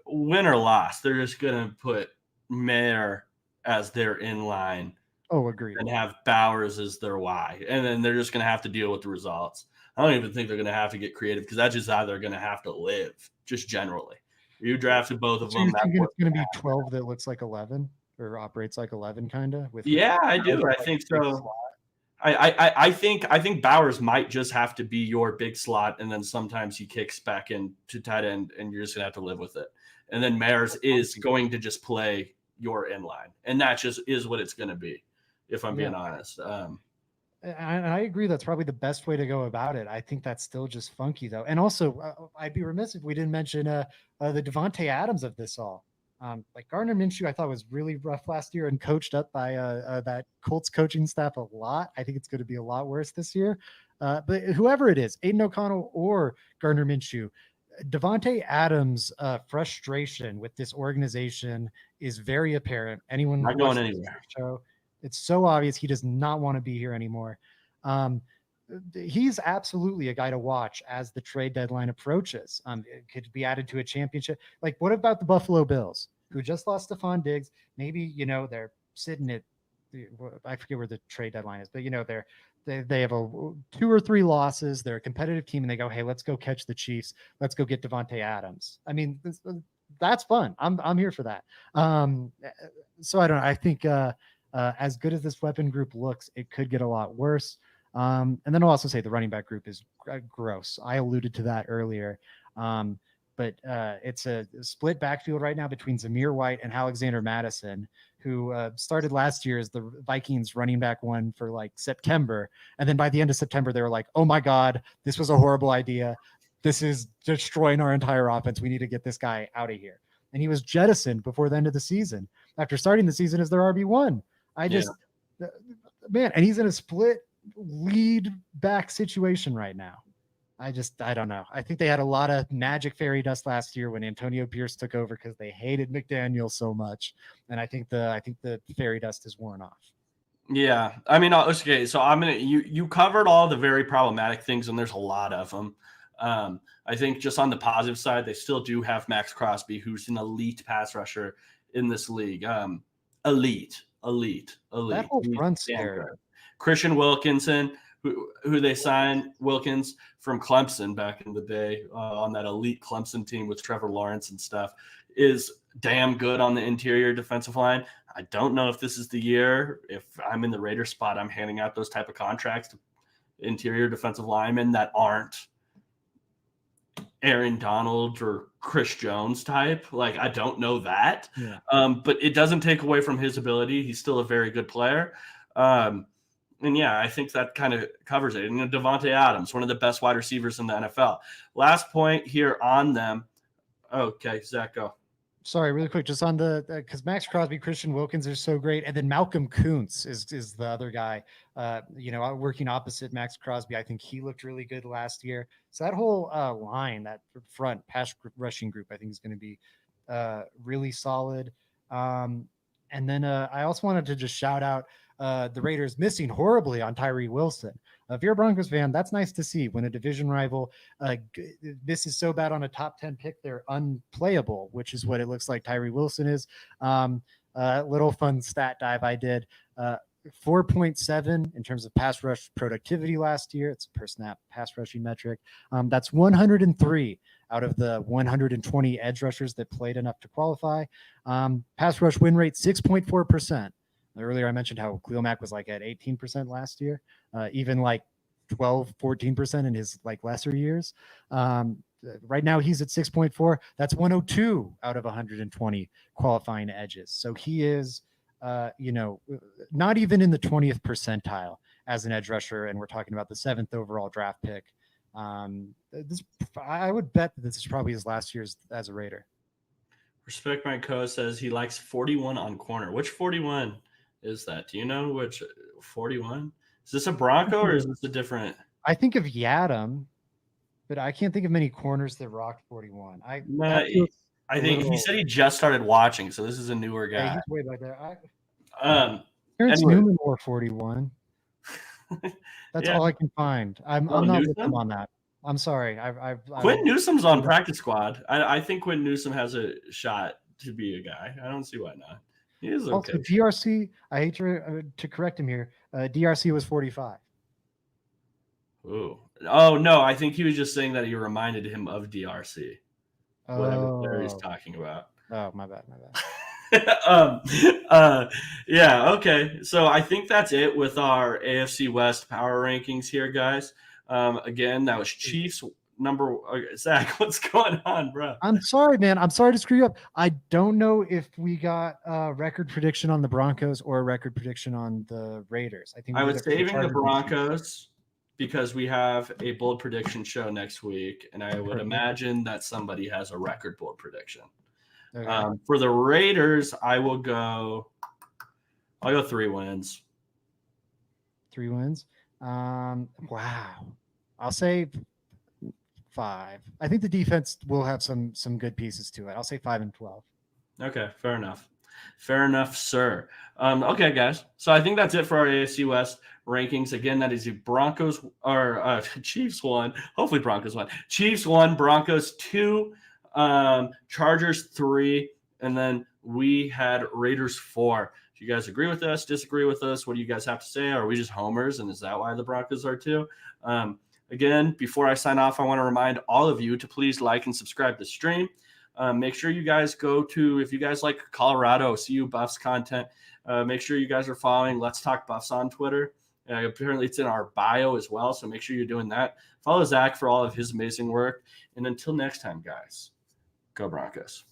win or loss, they're just going to put Mayer as their inline. Oh, agreed. And have Bowers as their Y. And then they're just going to have to deal with the results. I don't even think they're going to have to get creative, because that's just how they're going to have to live, just generally. You drafted both of them. You're thinking it's going to be 12 that looks like 11 or operates like 11 kind of? Yeah, I do. I think so. I think Bowers might just have to be your big slot, and then sometimes he kicks back in to tight end, and you're just going to have to live with it. And then Mayers is going to just play your inline, and that just is what it's going to be, if I'm being honest. And I agree. That's probably the best way to go about it. I think that's still just funky, though. And also, I'd be remiss if we didn't mention the Devontae Adams of this all. Like Gardner Minshew, I thought was really rough last year and coached up by that Colts coaching staff a lot. I think it's going to be a lot worse this year. But whoever it is, Aiden O'Connell or Gardner Minshew, Devontae Adams' frustration with this organization is very apparent. Anyone not going anywhere. Show, it's so obvious he does not want to be here anymore. He's absolutely a guy to watch as the trade deadline approaches. It could be added to a championship. Like, what about the Buffalo Bills, who just lost Stephon Diggs? Maybe, they're sitting at, I forget where the trade deadline is, but they have 2 or 3 losses. They're a competitive team, and they go, hey, let's go catch the Chiefs. Let's go get Devontae Adams. I mean, that's fun. I'm here for that. So I don't know. I think as good as this weapon group looks, it could get a lot worse. And then I'll also say the running back group is gross. I alluded to that earlier. But it's a split backfield right now between Zamir White and Alexander Mattison, who started last year as the Vikings running back one for like September. And then by the end of September, they were like, oh my God, this was a horrible idea. This is destroying our entire offense. We need to get this guy out of here. And he was jettisoned before the end of the season after starting the season as their RB1. man, and he's in a split lead back situation right now. I don't know. I think they had a lot of magic fairy dust last year when Antonio Pierce took over because they hated McDaniel so much, and I think the fairy dust is worn off. Yeah, I mean, okay. So you covered all the very problematic things, and there's a lot of them. I think just on the positive side, they still do have Max Crosby, who's an elite pass rusher in this league. Elite. That whole front's scary. Christian Wilkinson, who they signed, Wilkins from Clemson back in the day on that elite Clemson team with Trevor Lawrence and stuff, is damn good on the interior defensive line. I don't know if this is the year. If I'm in the Raider spot, I'm handing out those type of contracts to interior defensive linemen that aren't Aaron Donald or Chris Jones type. Like, I don't know that. Yeah. But it doesn't take away from his ability. He's still a very good player. And yeah, I think that kind of covers it. And Devontae Adams, one of the best wide receivers in the NFL. Last point here on them. Okay, Zach, go. Sorry, really quick, just on because Max Crosby, Christian Wilkins are so great, and then Malcolm Kuntz is the other guy. Working opposite Max Crosby, I think he looked really good last year. So that whole line, that front pass rushing group, I think is going to be really solid. And then I also wanted to just shout out the Raiders missing horribly on Tyree Wilson. If you're a Broncos fan, that's nice to see when a division rival misses so bad on a top 10 pick, they're unplayable, which is what it looks like Tyree Wilson is. Little fun stat dive I did. 4.7 in terms of pass rush productivity last year. It's a per snap pass rushing metric. That's 103 out of the 120 edge rushers that played enough to qualify. Pass rush win rate, 6.4%. Earlier, I mentioned how Khalil Mack was like at 18% last year, even like 12, 14% in his like lesser years. Right now, he's at 6.4. That's 102 out of 120 qualifying edges. So he is, not even in the 20th percentile as an edge rusher. And we're talking about the 7th overall draft pick. I would bet that this is probably his last year as a Raider. Respect My Co says he likes 41 on corner. Which 41 is that? Do you know which 41? Is this a Bronco or is this a different? I think of Yadam, but I can't think of many corners that rocked 41. I think he said he just started watching, so this is a newer guy. Yeah, he's way back there. Terrence Newman wore 41. That's all I can find. I'm not with him on that. I'm sorry. Quinn Newsom's on practice squad. I think Quinn Newsom has a shot to be a guy. I don't see why not. He is okay. Also, DRC, I hate to correct him here. DRC was 45. Ooh. Oh, no. I think he was just saying that he reminded him of DRC. Whatever player he's talking about. Oh, my bad. Yeah, okay. So I think that's it with our AFC West power rankings here, guys. Again, that was Chiefs number. Zach, what's going on, bro? I'm sorry, man. I'm sorry to screw you up. I don't know if we got a record prediction on the Broncos or a record prediction on the Raiders. I think I was saving the Broncos because we have a bold prediction show next week, and I would imagine that somebody has a record bold prediction. Okay. For the Raiders, I'll go 3 wins. 3 wins. Wow. I'll say 5. I think the defense will have some good pieces to it. I'll say 5-12. Okay, fair enough, sir. Okay, guys. So I think that's it for our AFC West rankings. Again, that is the Broncos or Chiefs 1. Hopefully Broncos 1. Chiefs 1, Broncos 2, Chargers 3, and then we had Raiders 4. If you guys agree with us, disagree with us, what do you guys have to say? Are we just homers, and is that why the Broncos are 2? Again, before I sign off, I want to remind all of you to please like and subscribe to the stream. Make sure you guys go to, if you guys like Colorado CU Buffs content, make sure you guys are following Let's Talk Buffs on Twitter. Apparently it's in our bio as well, so make sure you're doing that. Follow Zach for all of his amazing work. And until next time, guys, go Broncos.